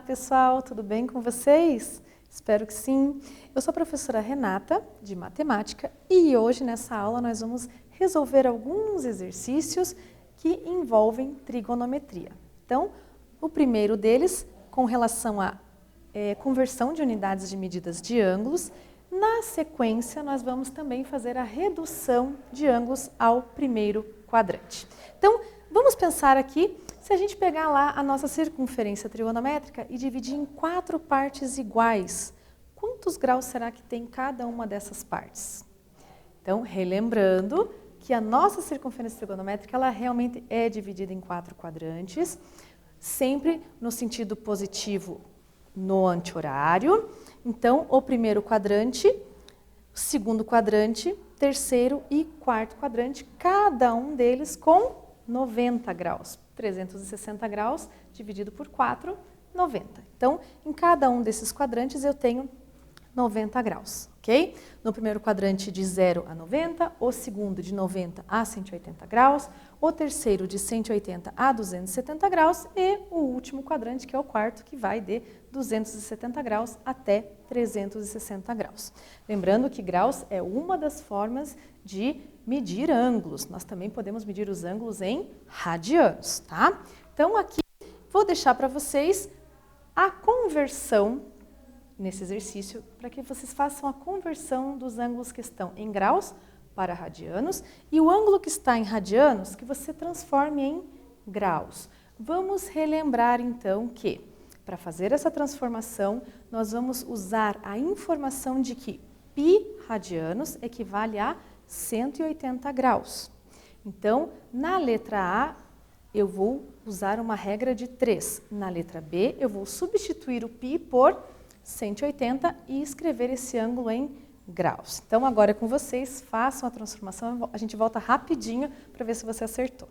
pessoal, tudo bem com vocês? Espero que sim. Eu sou a professora Renata, de Matemática, e hoje nessa aula nós vamos resolver alguns exercícios que envolvem trigonometria. Então, o primeiro deles, com relação à conversão de unidades de medidas de ângulos. Na sequência, nós vamos também fazer a redução de ângulos ao primeiro quadrante. Então, vamos pensar aqui, se a gente pegar lá a nossa circunferência trigonométrica e dividir em 4 partes iguais, quantos graus será que tem cada uma dessas partes? Então, relembrando que a nossa circunferência trigonométrica, ela realmente é dividida em 4 quadrantes, sempre no sentido positivo no anti-horário. Então, o primeiro quadrante, o segundo quadrante, terceiro e quarto quadrante, cada um deles com 90 graus. 360 graus dividido por 4, 90. Então, em cada um desses quadrantes eu tenho 90 graus, ok? No primeiro quadrante de 0 a 90, o segundo de 90 a 180 graus, o terceiro de 180 a 270 graus e o último quadrante, que é o quarto, que vai de 270 graus até 360 graus. Lembrando que graus é uma das formas de medir ângulos. Nós também podemos medir os ângulos em radianos, tá? Então, aqui vou deixar para vocês a conversão nesse exercício, para que vocês façam a conversão dos ângulos que estão em graus para radianos e o ângulo que está em radianos que você transforme em graus. Vamos relembrar então que, para fazer essa transformação, nós vamos usar a informação de que π radianos equivale a 180 graus. Então, na letra A, eu vou usar uma regra de 3. Na letra B, eu vou substituir o π por 180 e escrever esse ângulo em graus. Então, agora é com vocês, façam a transformação, a gente volta rapidinho para ver se você acertou.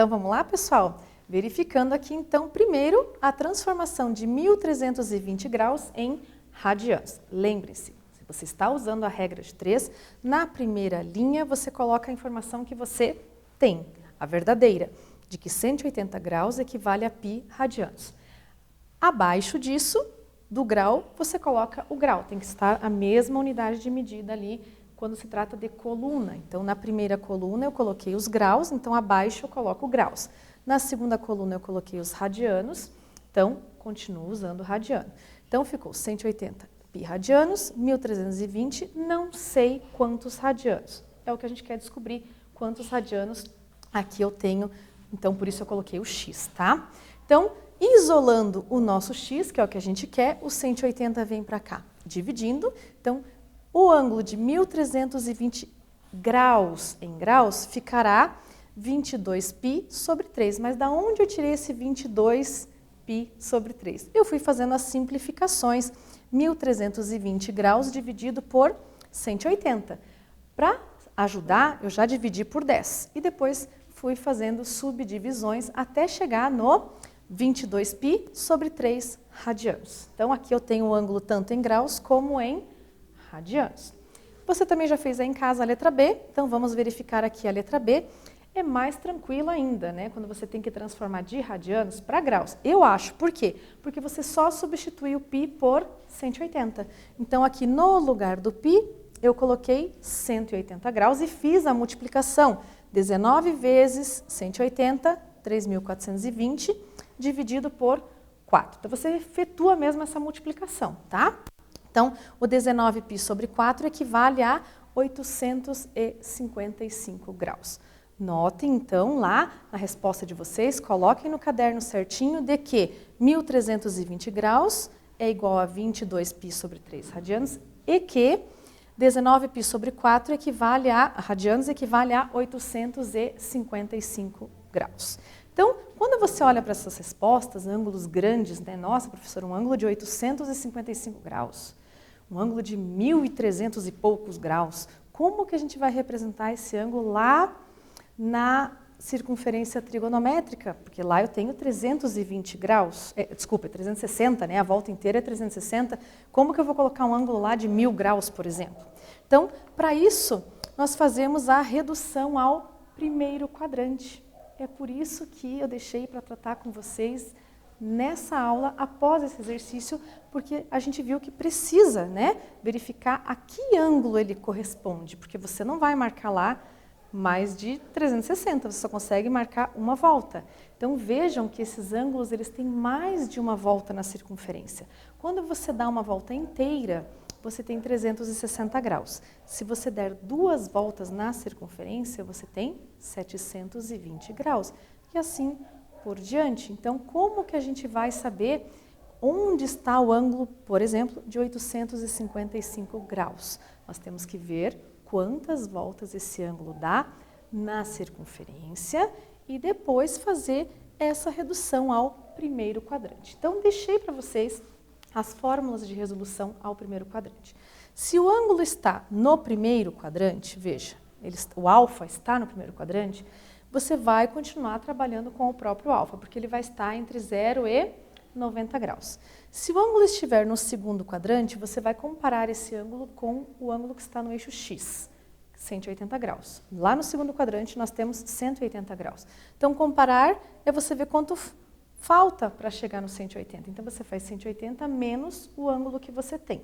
Então, vamos lá, pessoal? Verificando aqui, então, primeiro, a transformação de 1.320 graus em radianos. Lembre-se, se você está usando a regra de 3, na primeira linha você coloca a informação que você tem, a verdadeira, de que 180 graus equivale a π radianos. Abaixo disso, do grau, você coloca o grau. Tem que estar a mesma unidade de medida ali quando se trata de coluna. Então, na primeira coluna eu coloquei os graus, então abaixo eu coloco graus. Na segunda coluna eu coloquei os radianos, então continuo usando radiano. Então, ficou 180 π radianos, 1.320, não sei quantos radianos. É o que a gente quer descobrir, quantos radianos aqui eu tenho, então por isso eu coloquei o x, tá? Então, isolando o nosso x, que é o que a gente quer, o 180 vem para cá, dividindo. Então, o ângulo de 1.320 graus em graus ficará 22π sobre 3. Mas da onde eu tirei esse 22π sobre 3? Eu fui fazendo as simplificações. 1.320 graus dividido por 180. Para ajudar, eu já dividi por 10. E depois fui fazendo subdivisões até chegar no 22π sobre 3 radianos. Então, aqui eu tenho o ângulo tanto em graus como em radianos. Você também já fez aí em casa a letra B, então vamos verificar aqui a letra B. É mais tranquilo ainda, né? Quando você tem que transformar de radianos para graus. Eu acho. Por quê? Porque você só substitui o π por 180. Então, aqui no lugar do π, eu coloquei 180 graus e fiz a multiplicação. 19 vezes 180, 3.420, dividido por 4. Então, você efetua mesmo essa multiplicação, tá? Então, o 19π sobre 4 equivale a 855 graus. Notem, então, lá na resposta de vocês, coloquem no caderno certinho de que 1.320 graus é igual a 22π sobre 3 radianos e que 19π sobre 4 radianos equivale a 855 graus. Então, quando você olha para essas respostas, ângulos grandes, né? Nossa, professor, um ângulo de 855 graus, um ângulo de 1.300 e poucos graus, como que a gente vai representar esse ângulo lá na circunferência trigonométrica? Porque lá eu tenho 320 graus, 360, né? A volta inteira é 360. Como que eu vou colocar um ângulo lá de 1.000 graus, por exemplo? Então, para isso, nós fazemos a redução ao primeiro quadrante. É por isso que eu deixei para tratar com vocês nessa aula, após esse exercício, porque a gente viu que precisa, né, verificar a que ângulo ele corresponde, porque você não vai marcar lá mais de 360, você só consegue marcar uma volta. Então, vejam que esses ângulos eles têm mais de uma volta na circunferência. Quando você dá uma volta inteira, você tem 360 graus. Se você der 2 voltas na circunferência, você tem 720 graus. E assim por diante. Então, como que a gente vai saber onde está o ângulo, por exemplo, de 855 graus? Nós temos que ver quantas voltas esse ângulo dá na circunferência e depois fazer essa redução ao primeiro quadrante. Então, deixei para vocês as fórmulas de resolução ao primeiro quadrante. Se o ângulo está no primeiro quadrante, veja, o alfa está no primeiro quadrante, você vai continuar trabalhando com o próprio alfa, porque ele vai estar entre 0 e 90 graus. Se o ângulo estiver no segundo quadrante, você vai comparar esse ângulo com o ângulo que está no eixo x, 180 graus. Lá no segundo quadrante nós temos 180 graus. Então, comparar é você ver quanto falta para chegar no 180. Então, você faz 180 menos o ângulo que você tem.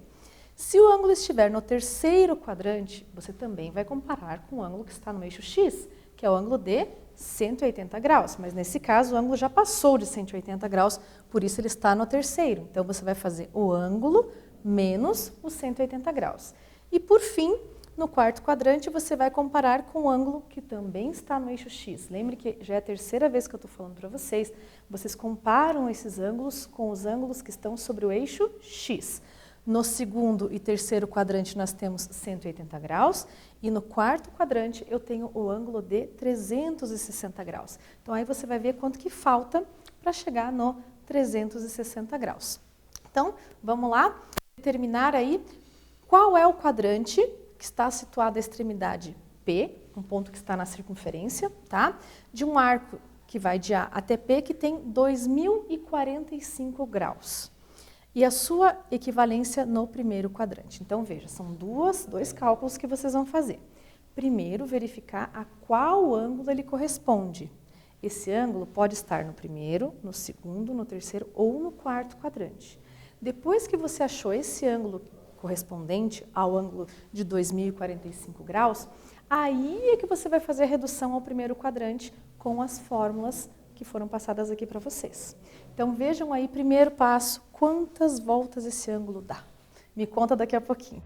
Se o ângulo estiver no terceiro quadrante, você também vai comparar com o ângulo que está no eixo x, que é o ângulo de 180 graus. Mas, nesse caso, o ângulo já passou de 180 graus, por isso ele está no terceiro. Então, você vai fazer o ângulo menos os 180 graus. E, por fim, no quarto quadrante, você vai comparar com o ângulo que também está no eixo x. Lembre que já é a terceira vez que eu estou falando para vocês. Vocês comparam esses ângulos com os ângulos que estão sobre o eixo x. No segundo e terceiro quadrante nós temos 180 graus e no quarto quadrante eu tenho o ângulo de 360 graus. Então aí você vai ver quanto que falta para chegar no 360 graus. Então, vamos lá determinar aí qual é o quadrante que está situado à extremidade P, um ponto que está na circunferência, tá? De um arco que vai de A até P, que tem 2045 graus. E a sua equivalência no primeiro quadrante. Então, veja, são dois cálculos que vocês vão fazer. Primeiro, verificar a qual ângulo ele corresponde. Esse ângulo pode estar no primeiro, no segundo, no terceiro ou no quarto quadrante. Depois que você achou esse ângulo correspondente ao ângulo de 2045 graus, aí é que você vai fazer a redução ao primeiro quadrante com as fórmulas que foram passadas aqui para vocês. Então, vejam aí, primeiro passo, quantas voltas esse ângulo dá. Me conta daqui a pouquinho.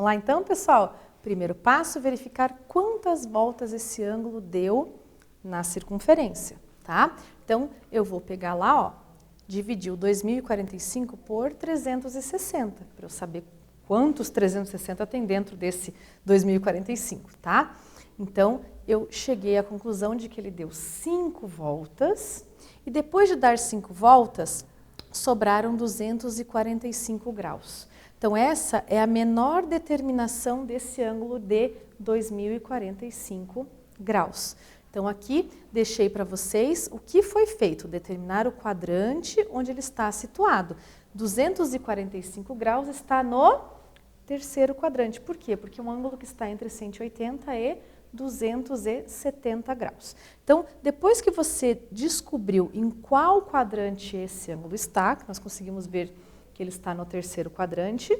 Vamos lá então, pessoal? Primeiro passo, verificar quantas voltas esse ângulo deu na circunferência, tá? Então, eu vou pegar lá, ó, dividir o 2045 por 360, para eu saber quantos 360 tem dentro desse 2045, tá? Então, eu cheguei à conclusão de que ele deu 5 voltas, e depois de dar 5 voltas, sobraram 245 graus. Então, essa é a menor determinação desse ângulo de 2045 graus. Então, aqui deixei para vocês o que foi feito, determinar o quadrante onde ele está situado. 245 graus está no terceiro quadrante. Por quê? Porque é um ângulo que está entre 180 e 270 graus. Então, depois que você descobriu em qual quadrante esse ângulo está, que nós conseguimos ver que ele está no terceiro quadrante,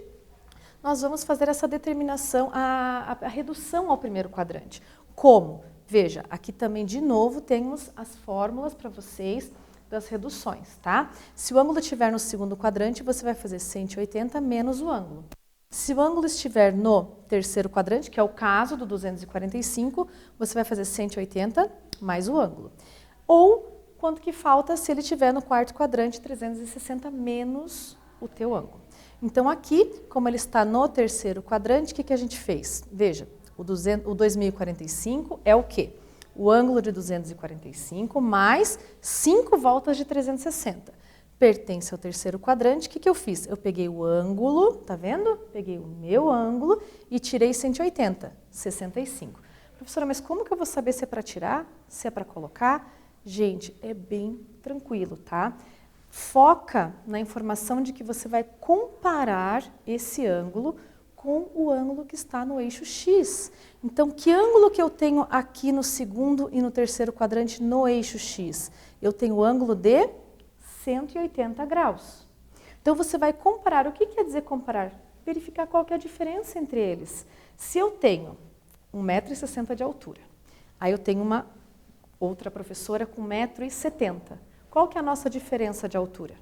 nós vamos fazer essa determinação, a redução ao primeiro quadrante. Como? Veja, aqui também de novo temos as fórmulas para vocês das reduções, tá? Se o ângulo estiver no segundo quadrante, você vai fazer 180 menos o ângulo. Se o ângulo estiver no terceiro quadrante, que é o caso do 245, você vai fazer 180 mais o ângulo. Ou quanto que falta se ele estiver no quarto quadrante, 360 menos o teu ângulo. Então aqui, como ele está no terceiro quadrante, o que a gente fez? Veja, o 2045 é o quê? O ângulo de 245 mais 5 voltas de 360. Pertence ao terceiro quadrante. O que eu fiz? Eu peguei o ângulo, tá vendo? Peguei o meu ângulo e tirei 180, 65. Professora, mas como que eu vou saber se é para tirar, se é para colocar? Gente, é bem tranquilo, tá? Foca na informação de que você vai comparar esse ângulo com o ângulo que está no eixo X. Então, que ângulo que eu tenho aqui no segundo e no terceiro quadrante no eixo X? Eu tenho o ângulo de 180 graus. Então, você vai comparar. O que quer dizer comparar? Verificar qual que é a diferença entre eles. Se eu tenho 1,60 m de altura, aí eu tenho uma outra professora com 1,70 m, qual que é a nossa diferença de altura?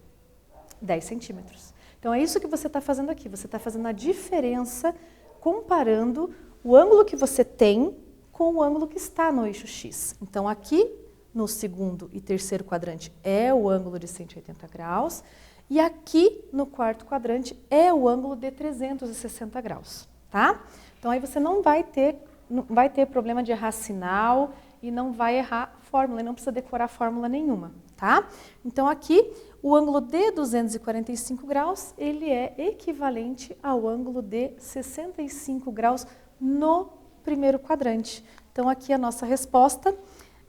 10 centímetros. Então, é isso que você está fazendo aqui. Você está fazendo a diferença comparando o ângulo que você tem com o ângulo que está no eixo X. Então, aqui no segundo e terceiro quadrante é o ângulo de 180 graus e aqui no quarto quadrante é o ângulo de 360 graus, tá? Então, aí você não vai ter problema de errar sinal e não vai errar fórmula, e não precisa decorar fórmula nenhuma, tá? Então, aqui, o ângulo de 245 graus, ele é equivalente ao ângulo de 65 graus no primeiro quadrante. Então, aqui a nossa resposta,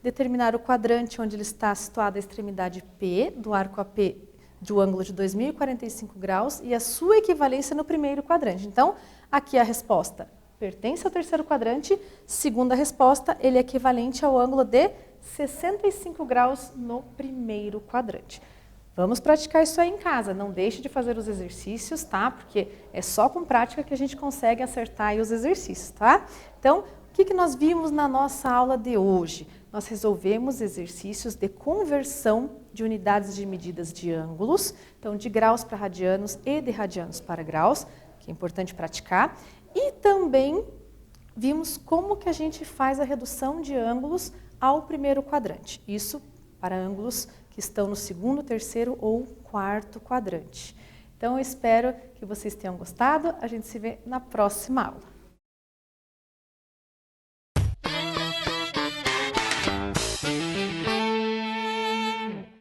determinar o quadrante onde ele está situado a extremidade P, do arco AP, do ângulo de 2045 graus, e a sua equivalência no primeiro quadrante. Então, aqui a resposta pertence ao terceiro quadrante, segunda resposta, ele é equivalente ao ângulo de 65 graus no primeiro quadrante. Vamos praticar isso aí em casa, não deixe de fazer os exercícios, tá? Porque é só com prática que a gente consegue acertar aí os exercícios, tá? Então, o que nós vimos na nossa aula de hoje? Nós resolvemos exercícios de conversão de unidades de medidas de ângulos, então de graus para radianos e de radianos para graus, que é importante praticar, e também vimos como que a gente faz a redução de ângulos ao primeiro quadrante, isso para ângulos que estão no segundo, terceiro ou quarto quadrante. Então, eu espero que vocês tenham gostado. A gente se vê na próxima aula.